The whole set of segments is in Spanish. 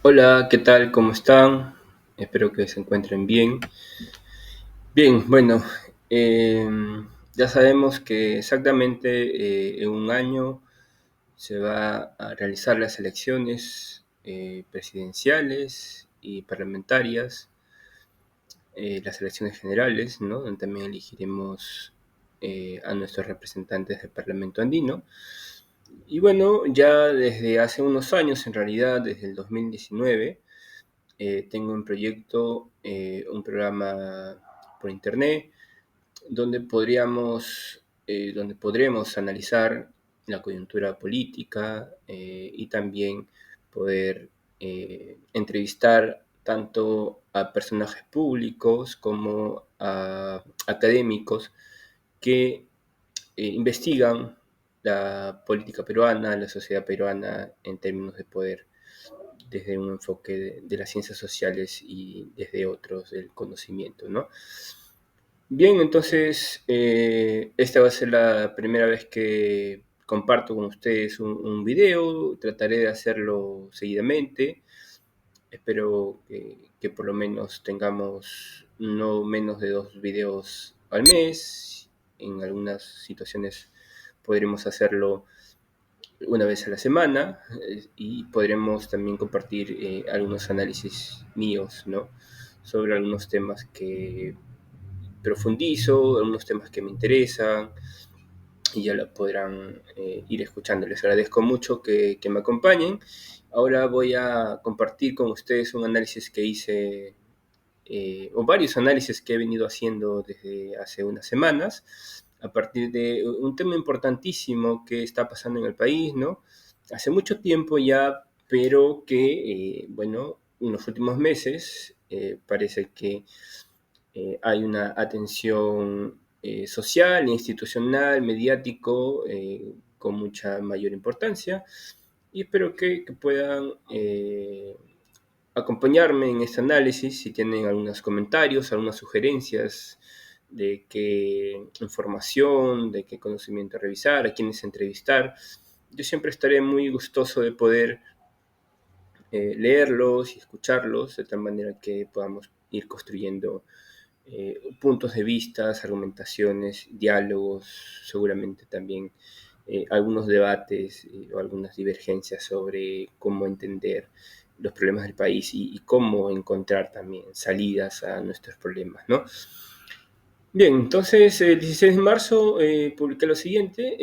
Hola, ¿qué tal? ¿Cómo están? Espero que se encuentren bien. Bien, bueno, ya sabemos que exactamente en un año se va a realizar las elecciones presidenciales y parlamentarias, las elecciones generales, ¿no? Donde también elegiremos a nuestros representantes del Parlamento andino. Y bueno, ya desde hace unos años, en realidad desde el 2019, tengo un proyecto, un programa por internet, donde podremos analizar la coyuntura política y también poder entrevistar tanto a personajes públicos como a académicos que investigan la política peruana, la sociedad peruana en términos de poder desde un enfoque de las ciencias sociales y desde otros del conocimiento, ¿no? Bien, entonces esta va a ser la primera vez que comparto con ustedes un video, trataré de hacerlo seguidamente, espero que por lo menos tengamos no menos de 2 videos al mes, en algunas situaciones podremos hacerlo una vez a la semana y podremos también compartir algunos análisis míos, ¿no? Sobre algunos temas que profundizo, algunos temas que me interesan y ya lo podrán ir escuchando. Les agradezco mucho que me acompañen. Ahora voy a compartir con ustedes un análisis que hice o varios análisis que he venido haciendo desde hace unas semanas, a partir de un tema importantísimo que está pasando en el país, ¿no? Hace mucho tiempo ya, pero que, bueno, en los últimos meses parece que hay una atención social, institucional, mediático, con mucha mayor importancia, y espero que puedan acompañarme en este análisis si tienen algunos comentarios, algunas sugerencias de qué información, de qué conocimiento revisar, a quiénes entrevistar. Yo siempre estaré muy gustoso de poder leerlos y escucharlos de tal manera que podamos ir construyendo puntos de vista, argumentaciones, diálogos, seguramente también algunos debates o algunas divergencias sobre cómo entender los problemas del país y cómo encontrar también salidas a nuestros problemas, ¿no? Bien, entonces el 16 de marzo publiqué lo siguiente,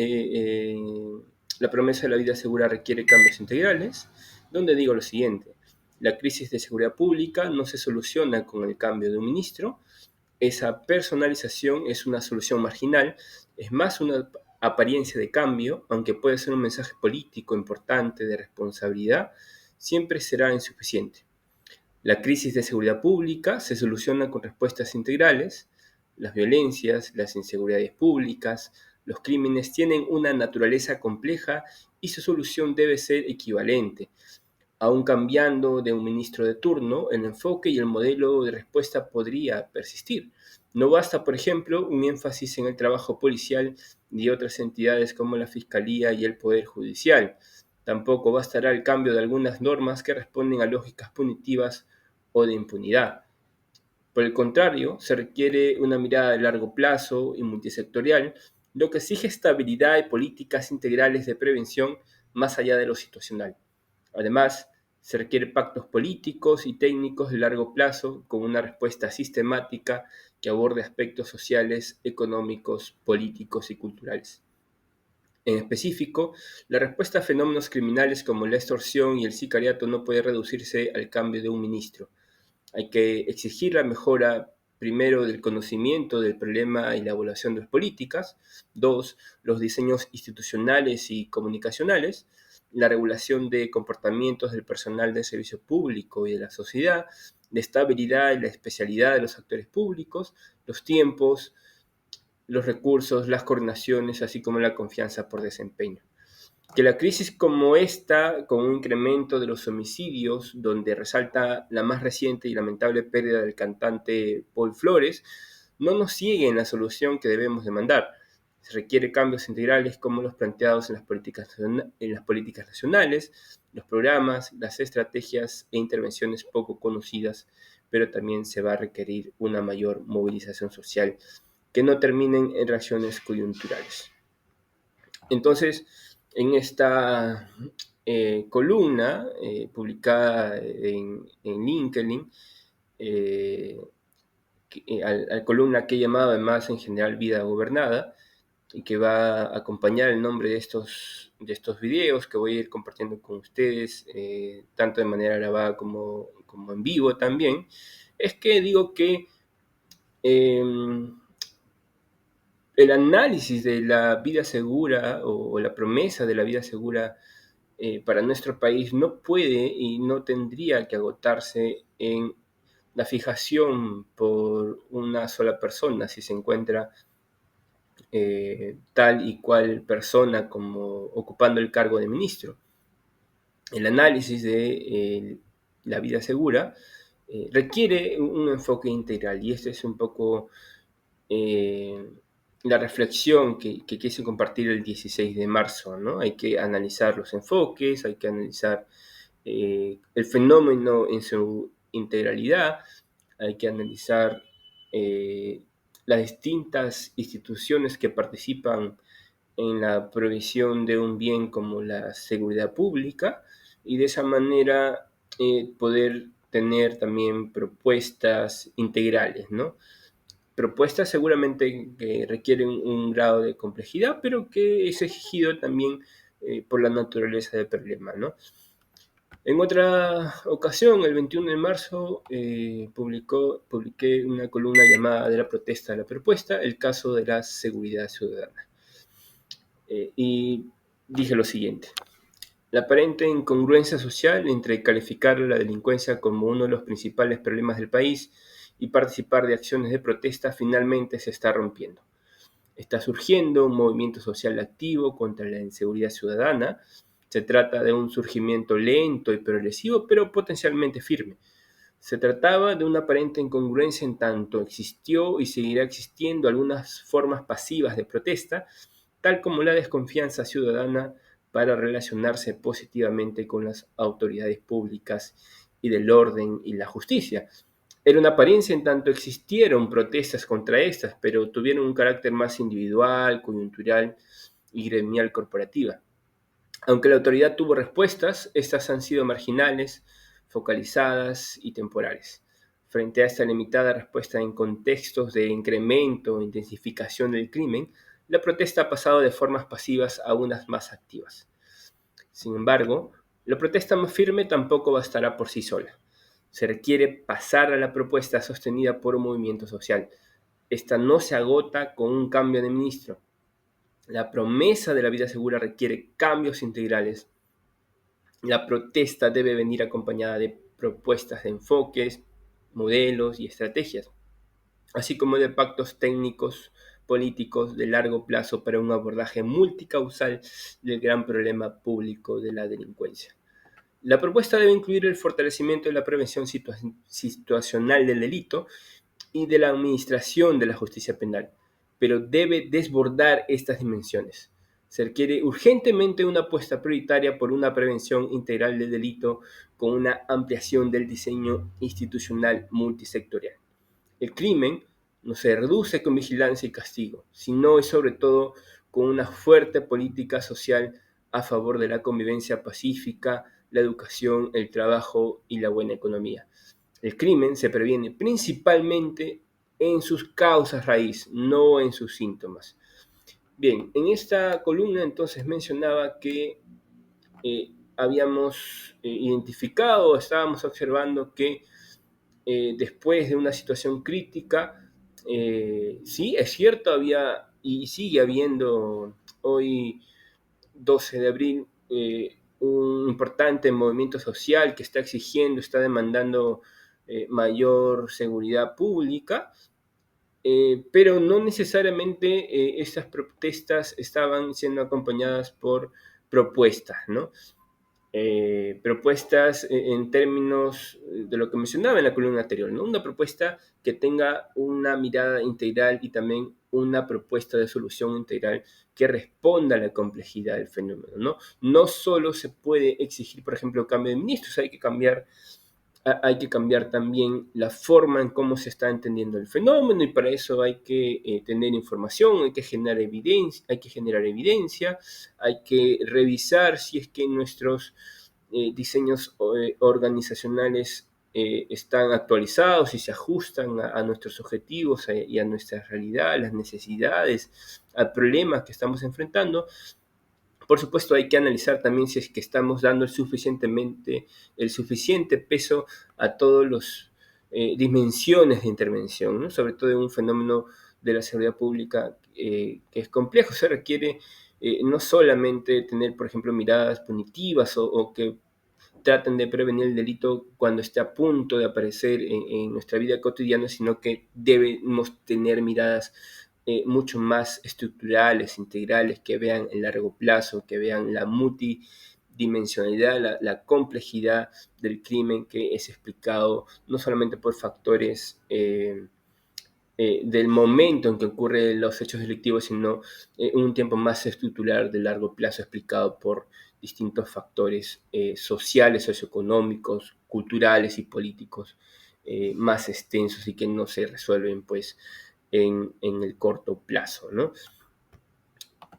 la promesa de la vida segura requiere cambios integrales, donde digo lo siguiente: la crisis de seguridad pública no se soluciona con el cambio de un ministro, esa personalización es una solución marginal, es más una apariencia de cambio, aunque puede ser un mensaje político importante de responsabilidad, siempre será insuficiente. La crisis de seguridad pública se soluciona con respuestas integrales. Las violencias, las inseguridades públicas, los crímenes tienen una naturaleza compleja y su solución debe ser equivalente. Aun cambiando de un ministro de turno, el enfoque y el modelo de respuesta podría persistir. No basta, por ejemplo, un énfasis en el trabajo policial de otras entidades como la Fiscalía y el Poder Judicial. Tampoco bastará el cambio de algunas normas que responden a lógicas punitivas o de impunidad. Por el contrario, se requiere una mirada de largo plazo y multisectorial, lo que exige estabilidad y políticas integrales de prevención más allá de lo situacional. Además, se requieren pactos políticos y técnicos de largo plazo con una respuesta sistemática que aborde aspectos sociales, económicos, políticos y culturales. En específico, la respuesta a fenómenos criminales como la extorsión y el sicariato no puede reducirse al cambio de un ministro. Hay que exigir la mejora, primero, del conocimiento del problema y la evaluación de las políticas; dos, los diseños institucionales y comunicacionales; la regulación de comportamientos del personal del servicio público y de la sociedad; la estabilidad y la especialidad de los actores públicos; los tiempos, los recursos, las coordinaciones, así como la confianza por desempeño. Que la crisis como esta, con un incremento de los homicidios, donde resalta la más reciente y lamentable pérdida del cantante Paul Flores, no nos ciegue en la solución que debemos demandar. Se requiere cambios integrales como los planteados en las políticas nacionales, los programas, las estrategias e intervenciones poco conocidas, pero también se va a requerir una mayor movilización social que no terminen en reacciones coyunturales. Entonces, en esta columna publicada en LinkedIn, a columna que he llamado además en general Vida Gobernada, y que va a acompañar el nombre de estos videos que voy a ir compartiendo con ustedes, tanto de manera grabada como en vivo también, es que digo que eh, el análisis de la vida segura o la promesa de la vida segura para nuestro país no puede y no tendría que agotarse en la fijación por una sola persona si se encuentra tal y cual persona como ocupando el cargo de ministro. El análisis de la vida segura requiere un enfoque integral y este es un poco eh, la reflexión que quise compartir el 16 de marzo, ¿no? Hay que analizar los enfoques, hay que analizar el fenómeno en su integralidad, hay que analizar eh, las distintas instituciones que participan en la provisión de un bien como la seguridad pública y de esa manera poder tener también propuestas integrales, ¿no? Propuestas seguramente que requieren un grado de complejidad, pero que es exigido también por la naturaleza del problema, ¿no? En otra ocasión, el 21 de marzo, publiqué una columna llamada De la protesta a la propuesta, el caso de la seguridad ciudadana. Y dije lo siguiente: la aparente incongruencia social entre calificar la delincuencia como uno de los principales problemas del país y participar de acciones de protesta finalmente se está rompiendo. Está surgiendo un movimiento social activo contra la inseguridad ciudadana. Se trata de un surgimiento lento y progresivo, pero potencialmente firme. Se trataba de una aparente incongruencia en tanto existió y seguirá existiendo algunas formas pasivas de protesta, tal como la desconfianza ciudadana para relacionarse positivamente con las autoridades públicas y del orden y la justicia. Era una apariencia en tanto existieron protestas contra estas, pero tuvieron un carácter más individual, coyuntural y gremial corporativa. Aunque la autoridad tuvo respuestas, estas han sido marginales, focalizadas y temporales. Frente a esta limitada respuesta en contextos de incremento o intensificación del crimen, la protesta ha pasado de formas pasivas a unas más activas. Sin embargo, la protesta más firme tampoco bastará por sí sola. Se requiere pasar a la propuesta sostenida por un movimiento social. Esta no se agota con un cambio de ministro. La promesa de la vida segura requiere cambios integrales. La protesta debe venir acompañada de propuestas de enfoques, modelos y estrategias, así como de pactos técnicos políticos de largo plazo para un abordaje multicausal del gran problema público de la delincuencia. La propuesta debe incluir el fortalecimiento de la prevención situacional del delito y de la administración de la justicia penal, pero debe desbordar estas dimensiones. Se requiere urgentemente una apuesta prioritaria por una prevención integral del delito con una ampliación del diseño institucional multisectorial. El crimen no se reduce con vigilancia y castigo, sino y sobre todo con una fuerte política social a favor de la convivencia pacífica, la educación, el trabajo y la buena economía. El crimen se previene principalmente en sus causas raíz, no en sus síntomas. Bien, en esta columna entonces mencionaba que habíamos identificado, estábamos observando que después de una situación crítica, sí, es cierto, había y sigue habiendo hoy, 12 de abril, un importante movimiento social que está exigiendo, está demandando mayor seguridad pública, pero no necesariamente estas protestas estaban siendo acompañadas por propuestas, ¿no? Propuestas en términos de lo que mencionaba en la columna anterior, ¿no? Una propuesta que tenga una mirada integral y también una propuesta de solución integral que responda a la complejidad del fenómeno, ¿no? No solo se puede exigir, por ejemplo, cambio de ministros, hay que cambiar también la forma en cómo se está entendiendo el fenómeno, y para eso hay que tener información, hay que generar evidencia, hay que revisar si es que nuestros diseños organizacionales están actualizados y se ajustan a nuestros objetivos y a nuestra realidad, a las necesidades, al problema que estamos enfrentando. Por supuesto, hay que analizar también si es que estamos dando el suficiente peso a todas las dimensiones de intervención, ¿no? Sobre todo en un fenómeno de la seguridad pública que es complejo. Se requiere no solamente tener, por ejemplo, miradas punitivas o que traten de prevenir el delito cuando esté a punto de aparecer en nuestra vida cotidiana, sino que debemos tener miradas mucho más estructurales, integrales, que vean el largo plazo, que vean la multidimensionalidad, la complejidad del crimen, que es explicado no solamente por factores del momento en que ocurren los hechos delictivos, sino un tiempo más estructural de largo plazo explicado por distintos factores sociales, socioeconómicos, culturales y políticos más extensos y que no se resuelven pues en el corto plazo, ¿no?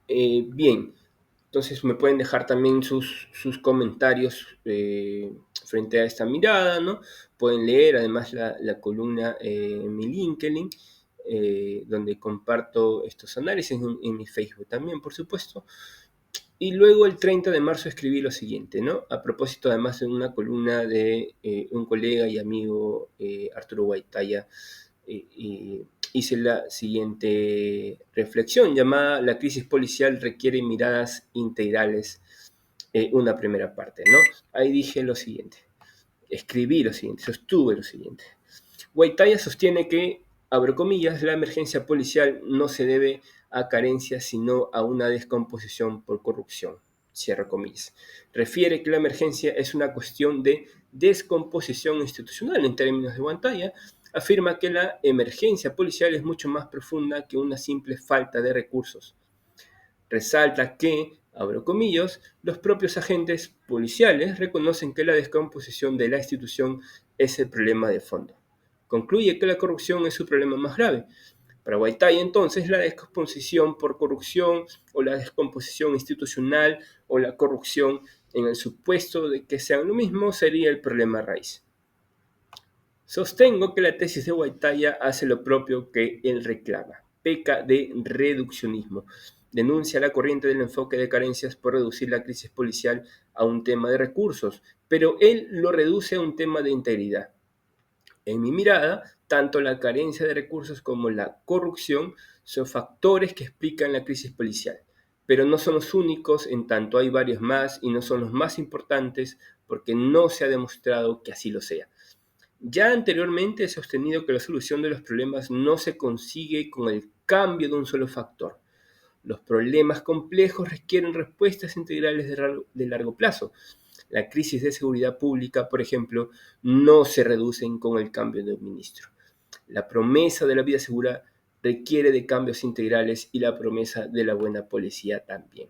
Bien, entonces me pueden dejar también sus comentarios frente a esta mirada, ¿no? Pueden leer además la columna en mi LinkedIn, donde comparto estos análisis en mi Facebook también, por supuesto. Y luego el 30 de marzo escribí lo siguiente, ¿no? A propósito además de una columna de un colega y amigo, Arturo Guaitaya, hice la siguiente reflexión llamada "La crisis policial requiere miradas integrales", una primera parte, ¿no? Ahí dije lo siguiente, escribí lo siguiente, sostuve lo siguiente. Guaitaya sostiene que, abro comillas, la emergencia policial no se debe a carencias, sino a una descomposición por corrupción. Cierro comillas. Refiere que la emergencia es una cuestión de descomposición institucional. En términos de Guaitaya, afirma que la emergencia policial es mucho más profunda que una simple falta de recursos. Resalta que, abro comillas, los propios agentes policiales reconocen que la descomposición de la institución es el problema de fondo. Concluye que la corrupción es su problema más grave. Para Guaitaya, entonces, la descomposición por corrupción o la descomposición institucional o la corrupción, en el supuesto de que sean lo mismo, sería el problema raíz. Sostengo que la tesis de Guaitaya hace lo propio que él reclama, peca de reduccionismo, denuncia la corriente del enfoque de carencias por reducir la crisis policial a un tema de recursos, pero él lo reduce a un tema de integridad. En mi mirada, tanto la carencia de recursos como la corrupción son factores que explican la crisis policial, pero no son los únicos, en tanto hay varios más y no son los más importantes porque no se ha demostrado que así lo sea. Ya anteriormente he sostenido que la solución de los problemas no se consigue con el cambio de un solo factor. Los problemas complejos requieren respuestas integrales de largo plazo. La crisis de seguridad pública, por ejemplo, no se reducen con el cambio de un ministro. La promesa de la vida segura requiere de cambios integrales y la promesa de la buena policía también.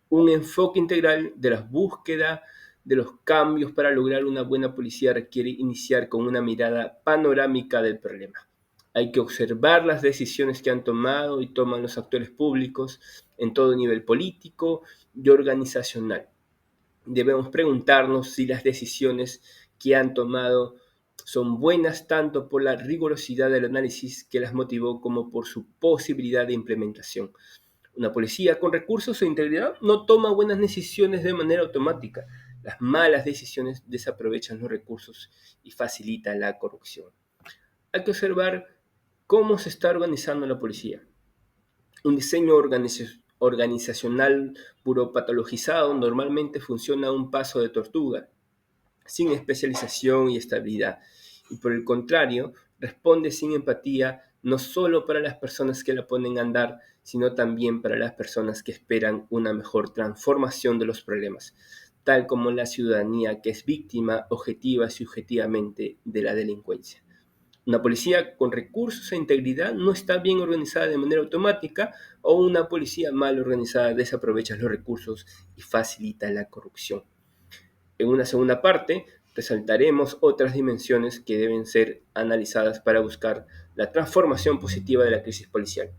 Un enfoque integral de la búsqueda de los cambios para lograr una buena policía requiere iniciar con una mirada panorámica del problema. Hay que observar las decisiones que han tomado y toman los actores públicos en todo nivel político y organizacional. Debemos preguntarnos si las decisiones que han tomado son buenas tanto por la rigurosidad del análisis que las motivó como por su posibilidad de implementación. Una policía con recursos e integridad no toma buenas decisiones de manera automática. Las malas decisiones desaprovechan los recursos y facilitan la corrupción. Hay que observar cómo se está organizando la policía. Un diseño organizacional puro patologizado normalmente funciona a un paso de tortuga, sin especialización y estabilidad. Y por el contrario, responde sin empatía no solo para las personas que la ponen a andar, sino también para las personas que esperan una mejor transformación de los problemas, tal como la ciudadanía que es víctima objetiva y subjetivamente de la delincuencia. Una policía con recursos e integridad no está bien organizada de manera automática, o una policía mal organizada desaprovecha los recursos y facilita la corrupción. En una segunda parte, resaltaremos otras dimensiones que deben ser analizadas para buscar la transformación positiva de la crisis policial.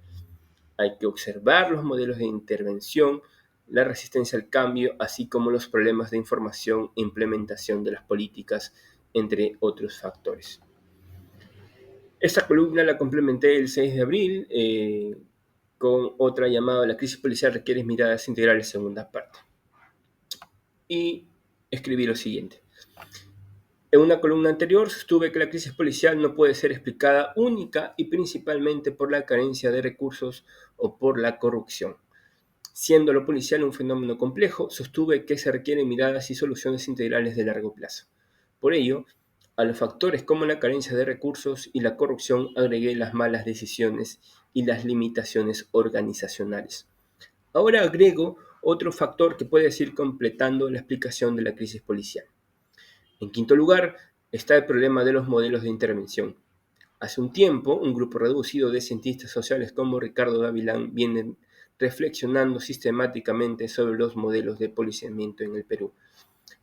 Hay que observar los modelos de intervención, la resistencia al cambio, así como los problemas de información e implementación de las políticas, entre otros factores. Esta columna la complementé el 6 de abril con otra llamada La crisis policial requiere miradas integrales, segunda parte. Y escribí lo siguiente. En una columna anterior sostuve que la crisis policial no puede ser explicada única y principalmente por la carencia de recursos o por la corrupción. Siendo lo policial un fenómeno complejo, sostuve que se requieren miradas y soluciones integrales de largo plazo. Por ello, a los factores como la carencia de recursos y la corrupción agregué las malas decisiones y las limitaciones organizacionales. Ahora agrego otro factor que puede ir completando la explicación de la crisis policial. En quinto lugar, está el problema de los modelos de intervención. Hace un tiempo, un grupo reducido de cientistas sociales como Ricardo Gavilán vienen reflexionando sistemáticamente sobre los modelos de policiamiento en el Perú.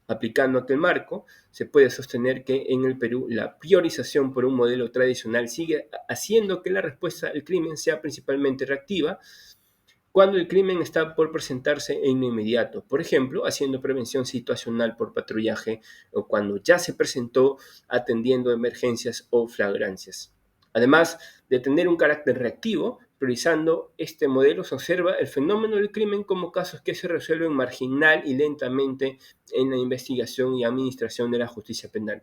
Aplicando aquel marco, se puede sostener que en el Perú la priorización por un modelo tradicional sigue haciendo que la respuesta al crimen sea principalmente reactiva, cuando el crimen está por presentarse en lo inmediato, por ejemplo, haciendo prevención situacional por patrullaje, o cuando ya se presentó atendiendo emergencias o flagrancias. Además de tener un carácter reactivo, priorizando este modelo se observa el fenómeno del crimen como casos que se resuelven marginal y lentamente en la investigación y administración de la justicia penal.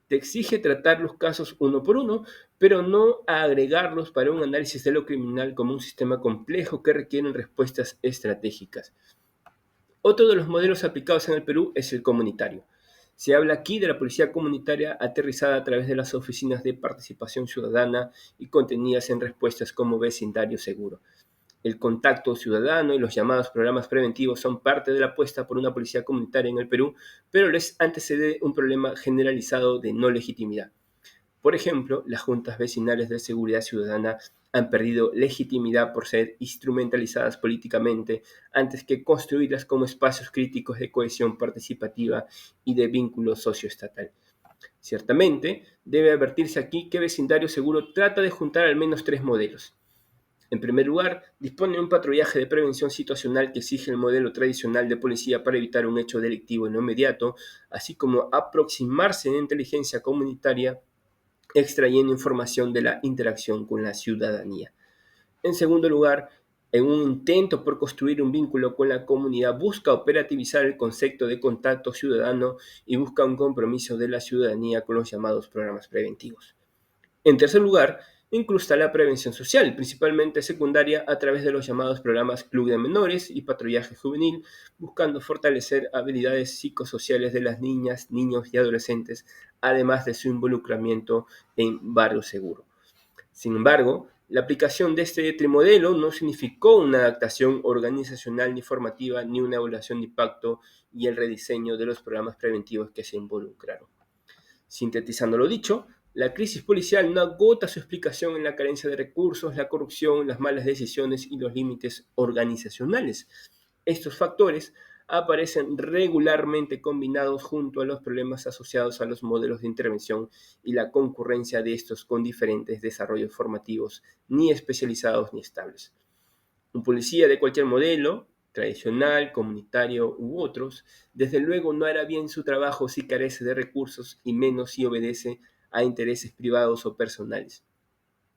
Te exige tratar los casos uno por uno, pero no agregarlos para un análisis de lo criminal como un sistema complejo que requiere respuestas estratégicas. Otro de los modelos aplicados en el Perú es el comunitario. Se habla aquí de la policía comunitaria aterrizada a través de las oficinas de participación ciudadana y contenidas en respuestas como vecindario seguro. El contacto ciudadano y los llamados programas preventivos son parte de la apuesta por una policía comunitaria en el Perú, pero les antecede un problema generalizado de no legitimidad. Por ejemplo, las juntas vecinales de seguridad ciudadana han perdido legitimidad por ser instrumentalizadas políticamente antes que construidas como espacios críticos de cohesión participativa y de vínculo socioestatal. Ciertamente, debe advertirse aquí que Vecindario Seguro trata de juntar al menos tres modelos. En primer lugar, dispone de un patrullaje de prevención situacional que exige el modelo tradicional de policía para evitar un hecho delictivo en lo inmediato, así como aproximarse en inteligencia comunitaria extrayendo información de la interacción con la ciudadanía. En segundo lugar, en un intento por construir un vínculo con la comunidad, busca operativizar el concepto de contacto ciudadano y busca un compromiso de la ciudadanía con los llamados programas preventivos. En tercer lugar, incrusta la prevención social, principalmente secundaria, a través de los llamados programas Club de Menores y Patrullaje Juvenil, buscando fortalecer habilidades psicosociales de las niñas, niños y adolescentes, además de su involucramiento en barrio seguro. Sin embargo, la aplicación de este trimodelo no significó una adaptación organizacional ni formativa, ni una evaluación de impacto y el rediseño de los programas preventivos que se involucraron. Sintetizando lo dicho, la crisis policial no agota su explicación en la carencia de recursos, la corrupción, las malas decisiones y los límites organizacionales. Estos factores aparecen regularmente combinados junto a los problemas asociados a los modelos de intervención y la concurrencia de estos con diferentes desarrollos formativos, ni especializados ni estables. Un policía de cualquier modelo, tradicional, comunitario u otros, desde luego no hará bien su trabajo si carece de recursos y menos si obedece a intereses privados o personales.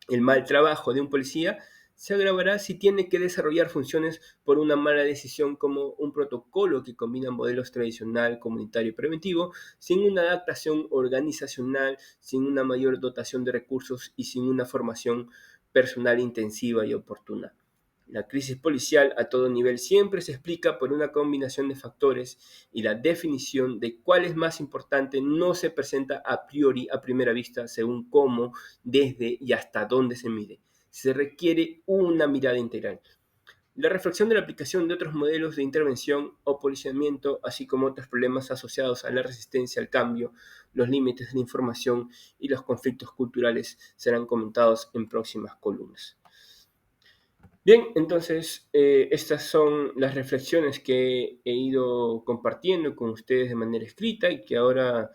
El mal trabajo de un policía se agravará si tiene que desarrollar funciones por una mala decisión como un protocolo que combina modelos tradicional, comunitario y preventivo, sin una adaptación organizacional, sin una mayor dotación de recursos y sin una formación personal intensiva y oportuna. La crisis policial a todo nivel siempre se explica por una combinación de factores y la definición de cuál es más importante no se presenta a priori a primera vista según cómo, desde y hasta dónde se mide. Se requiere una mirada integral. la reflexión de la aplicación de otros modelos de intervención o posicionamiento, así como otros problemas asociados a la resistencia al cambio, los límites de la información y los conflictos culturales serán comentados en próximas columnas. Bien, entonces estas son las reflexiones que he ido compartiendo con ustedes de manera escrita y que ahora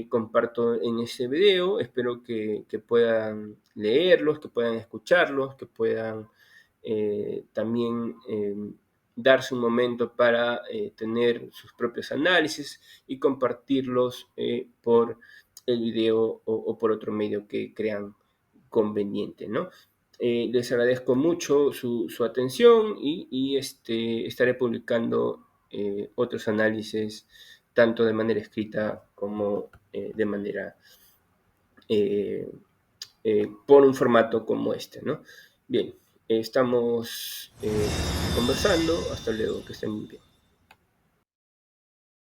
comparto en ese video. Espero que puedan leerlos, que puedan escucharlos, que puedan también darse un momento para tener sus propios análisis y compartirlos por el video o por otro medio que crean conveniente, ¿no? Les agradezco mucho su atención y estaré publicando otros análisis tanto de manera escrita como de manera por un formato como este, ¿no? Bien, estamos conversando. Hasta luego, que estén muy bien.